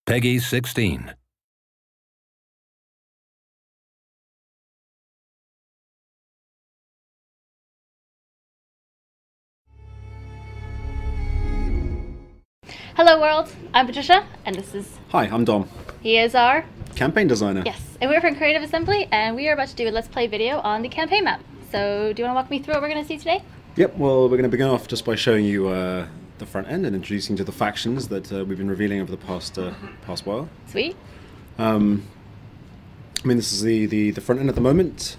Peggy 16. Hello world, I'm Patricia, and this is... Hi, I'm Dom. He is our... campaign designer. Yes, and we're from Creative Assembly, and we are about to do a Let's Play video on the campaign map. So, do you want to walk me through what we're going to see today? Yep, well, we're going to begin off just by showing you the front end and introducing you to the factions that we've been revealing over the past while. Sweet. I mean, this is the front end at the moment.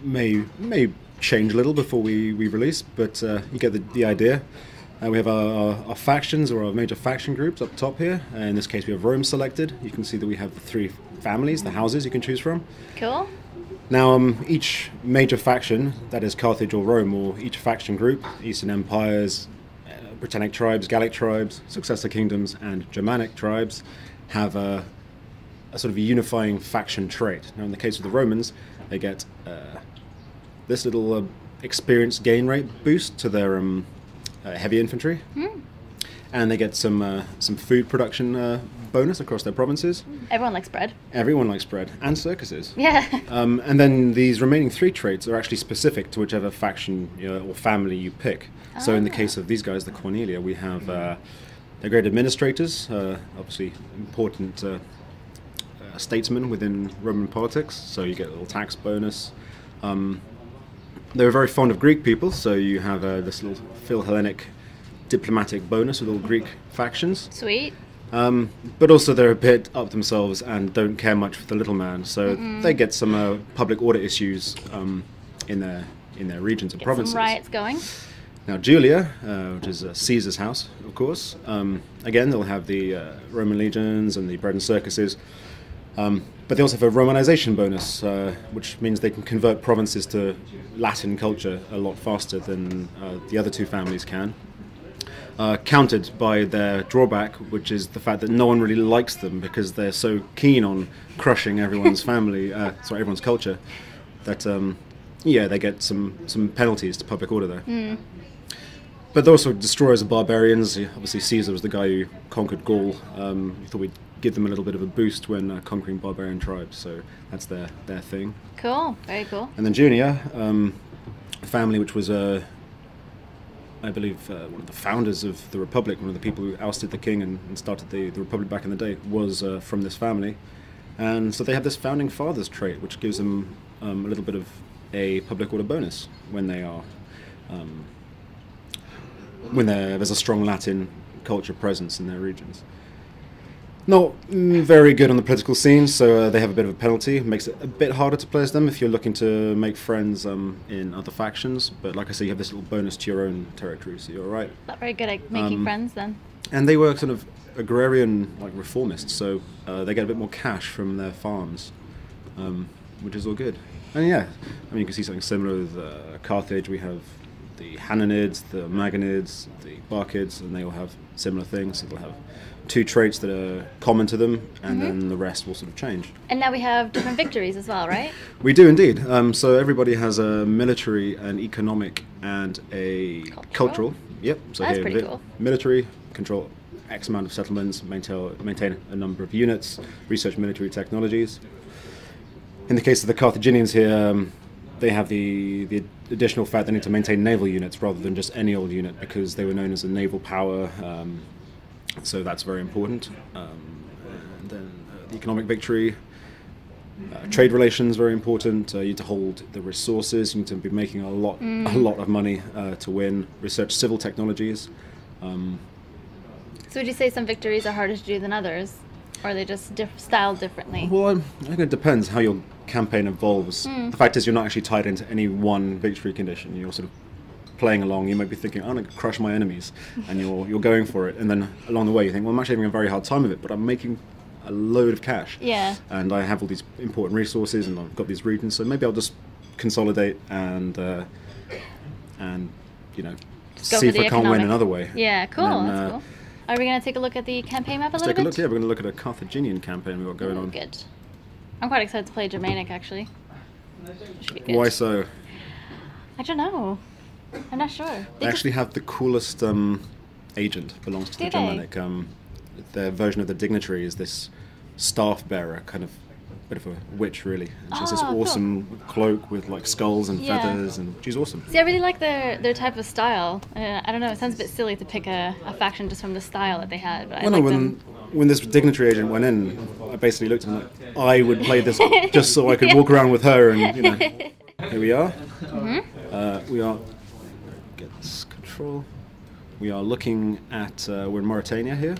May change a little before we release, but you get the idea. We have our factions, or our major faction groups up top here. In this case we have Rome selected. You can see that we have the 3 families, the houses you can choose from. Cool. Now each major faction, that is Carthage or Rome, or each faction group, Eastern Empires, Britannic tribes, Gallic tribes, successor kingdoms and Germanic tribes, have a sort of a unifying faction trait. Now in the case of the Romans, they get this little experience gain rate boost to their heavy infantry, and they get some food production bonus across their provinces. Everyone likes bread. Everyone likes bread, and circuses. Yeah. And then these remaining 3 traits are actually specific to whichever faction or family you pick. So in the case of these guys, the Cornelia, we have they're great administrators, obviously important statesmen within Roman politics, so you get a little tax bonus. They were very fond of Greek people, so you have this little Phil-Hellenic diplomatic bonus with all Greek factions. Sweet. But also they're a bit up themselves and don't care much for the little man, so they get some public order issues in their regions and provinces. Some riots going. Now Julia, which is Caesar's house, of course, again they'll have the Roman legions and the bread and circuses. But they also have a Romanization bonus, which means they can convert provinces to Latin culture a lot faster than the other 2 families can. Countered by their drawback, which is the fact that no one really likes them because they're so keen on crushing everyone's everyone's culture, that they get some penalties to public order there. But they're also destroyers of barbarians. Obviously Caesar was the guy who conquered Gaul. We thought we'd give them a little bit of a boost when conquering barbarian tribes, so that's their thing. Cool, very cool. And then Junia, a family which was, I believe, one of the founders of the Republic, one of the people who ousted the king and started the Republic back in the day, was from this family. And so they have this founding fathers trait, which gives them a little bit of a public order bonus when they are, there's a strong Latin culture presence in their regions. Not very good on the political scene, so they have a bit of a penalty. It makes it a bit harder to play as them if you're looking to make friends in other factions. But like I say, you have this little bonus to your own territory, so you're all right. Not very good at making friends then. And they were sort of agrarian, like reformists, so they get a bit more cash from their farms, which is all good. And yeah, I mean you can see something similar with Carthage. We have the Hananids, the Maganids, the Barkids, and they all have similar things. So they'll have 2 traits that are common to them, and then the rest will sort of change. And now we have different victories as well, right? We do indeed. So everybody has a military, an economic, and a cultural. Yep. So that's here, pretty cool. Military, control X amount of settlements, maintain a number of units, research military technologies. In the case of the Carthaginians here, they have the additional fact they need to maintain naval units rather than just any old unit, because they were known as a naval power. So that's very important. And then the economic victory, trade relations, very important. You need to hold the resources. You need to be making a lot of money to win. Research civil technologies. So would you say some victories are harder to do than others, or are they just styled differently? Well, I think it depends how your campaign evolves. The fact is, you're not actually tied into any one victory condition. You're sort of playing along. You might be thinking, I'm going to crush my enemies, and you're going for it, and then along the way you think, well, I'm actually having a very hard time of it, but I'm making a load of cash. Yeah. And I have all these important resources, and I've got these regions, so maybe I'll just consolidate and see if I can't win another way. Yeah, cool. That's cool. Are we going to take a look at the campaign map a little bit? Let's take a look. Yeah, we're going to look at a Carthaginian campaign we've got going on. Good. I'm quite excited to play Germanic, actually. Should be good. Why so? I don't know. I'm not sure. They actually have the coolest agent belongs to the Germanic. their version of the dignitary is this staff bearer, kind of bit of a witch, really. And she has this awesome cloak with like skulls and feathers, and she's awesome. See, I really like their type of style. I don't know, it sounds a bit silly to pick a faction just from the style that they had, but when this dignitary agent went in, I basically looked at him like, I would play this just so I could walk around with her, and you know. Here we are. We are, get this control. We are looking at, we're in Mauritania here.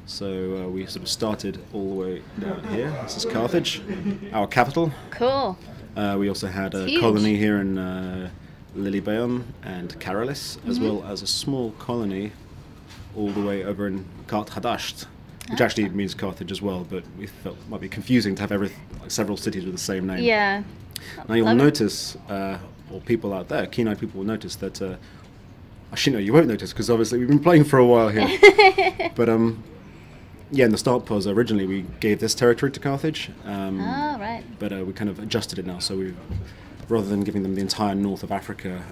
So we sort of started all the way down here. This is Carthage, our capital. Cool. We also had a colony here in Lilybaeum and Caralis, as well as a small colony all the way over in Karthágó, which actually means Carthage as well, but we felt it might be confusing to have several cities with the same name. Yeah. Now you'll notice, or people out there, keen-eyed people will notice that, actually no, you won't notice because obviously we've been playing for a while here. But yeah, in the start pause, originally we gave this territory to Carthage. Right. But we kind of adjusted it now, so rather than giving them the entire north of Africa,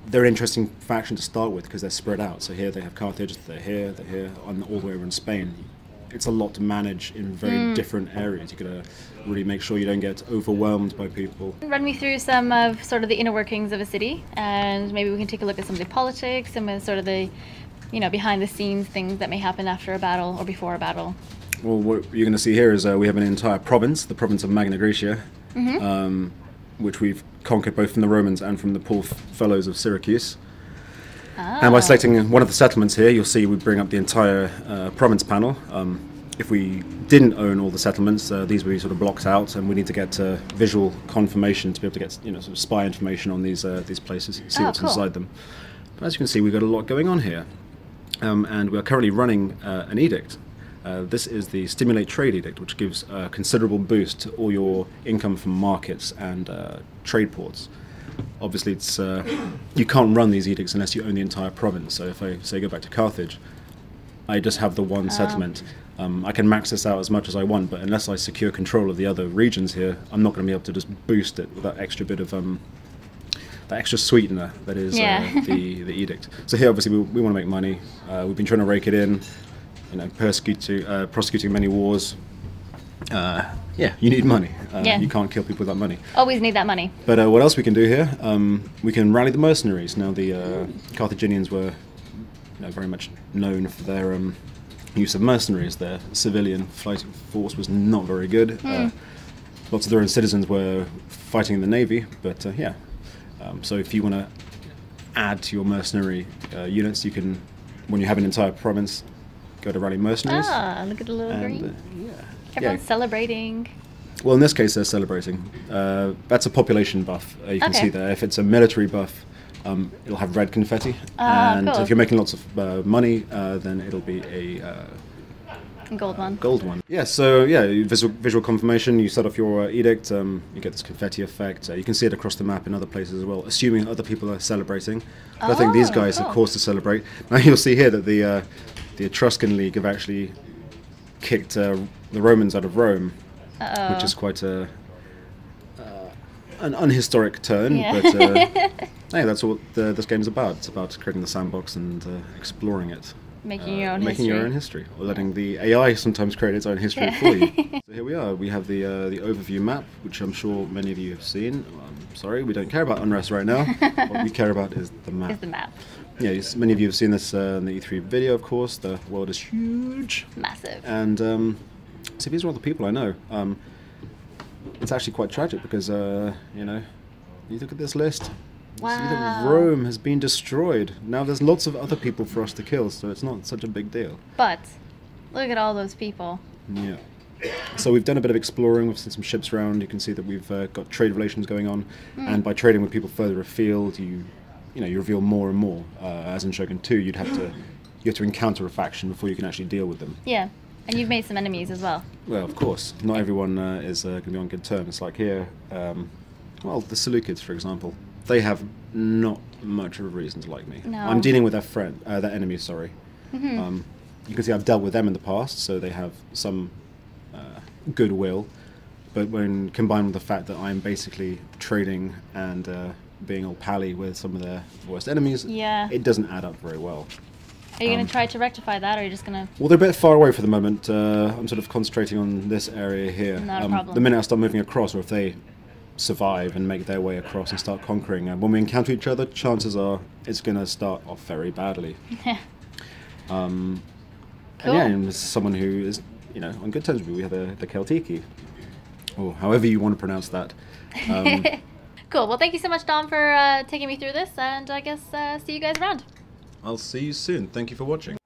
they're an interesting faction to start with because they're spread out. So here they have Carthage, they're here, all the way over in Spain. It's a lot to manage in very different areas. You've got to really make sure you don't get overwhelmed by people. Run me through some of sort of the inner workings of a city, and maybe we can take a look at some of the politics, some of sort of the, you know, behind the scenes things that may happen after a battle or before a battle. Well, what you're going to see here is we have an entire province, the province of Magna Graecia, which we've conquered both from the Romans and from the poor fellows of Syracuse. And by selecting one of the settlements here, you'll see we bring up the entire province panel. If we didn't own all the settlements, these would be sort of blocked out, and we need to get visual confirmation to be able to get, you know, sort of spy information on these places, see what's inside them. But as you can see, we've got a lot going on here, and we are currently running an edict. This is the Stimulate Trade Edict, which gives a considerable boost to all your income from markets and trade ports. Obviously, it's you can't run these edicts unless you own the entire province. So if I say go back to Carthage, I just have the one settlement. I can max this out as much as I want, but unless I secure control of the other regions here, I'm not going to be able to just boost it with that extra bit of that extra sweetener that is the edict. So here, obviously, we want to make money. We've been trying to rake it in, you know, prosecuting many wars. Yeah, you need money. You can't kill people without money. Always need that money. But what else we can do here? We can rally the mercenaries. Now, the Carthaginians were, you know, very much known for their use of mercenaries. Their civilian fighting force was not very good. Lots of their own citizens were fighting in the navy. But yeah, so if you want to add to your mercenary units, you can, when you have an entire province, go to rally mercenaries. Ah, look at the little green. Yeah. Everyone's celebrating. Well, in this case, they're celebrating. That's a population buff. You can see there. If it's a military buff, it'll have red confetti. And cool. if you're making lots of money, then it'll be a gold one. Gold one. Yeah. So yeah, visual confirmation. You set off your edict. You get this confetti effect. You can see it across the map in other places as well, assuming other people are celebrating. But I think these guys are cause to celebrate. Now you'll see here that the Etruscan League have actually kicked the Romans out of Rome, which is quite an unhistoric turn, but hey, that's what this game is about. It's about creating the sandbox and exploring it. Making your own history. Or letting the AI sometimes create its own history for you. So here we are. We have the overview map, which I'm sure many of you have seen. I'm sorry, we don't care about unrest right now. What we care about is the map. Yeah, many of you have seen this in the E3 video, of course. The world is huge. Massive. And so these are all the people I know. It's actually quite tragic because, you know, you look at this list. You see that Rome has been destroyed. Now there's lots of other people for us to kill, so it's not such a big deal. But look at all those people. Yeah. So we've done a bit of exploring. We've seen some ships around. You can see that we've got trade relations going on. And by trading with people further afield, you reveal more and more. As in Shogun 2, you have to encounter a faction before you can actually deal with them. Yeah, and you've made some enemies as well. Well, of course. Not everyone is going to be on good terms. Like here, well, the Seleucids, for example, they have not much of a reason to like me. No. I'm dealing with their enemy, sorry. You can see I've dealt with them in the past, so they have some goodwill. But when combined with the fact that I'm basically trading and being all pally with some of their worst enemies, it doesn't add up very well. Are you going to try to rectify that, or are you just going to... Well, they're a bit far away for the moment. I'm sort of concentrating on this area here. Not a problem. The minute I start moving across, or if they survive and make their way across and start conquering, when we encounter each other, chances are it's going to start off very badly. Cool. And yeah, and as someone who is, on good terms with me, we have the Celtiki, or however you want to pronounce that. Cool. Well, thank you so much, Dom, for taking me through this, and I guess see you guys around. I'll see you soon. Thank you for watching.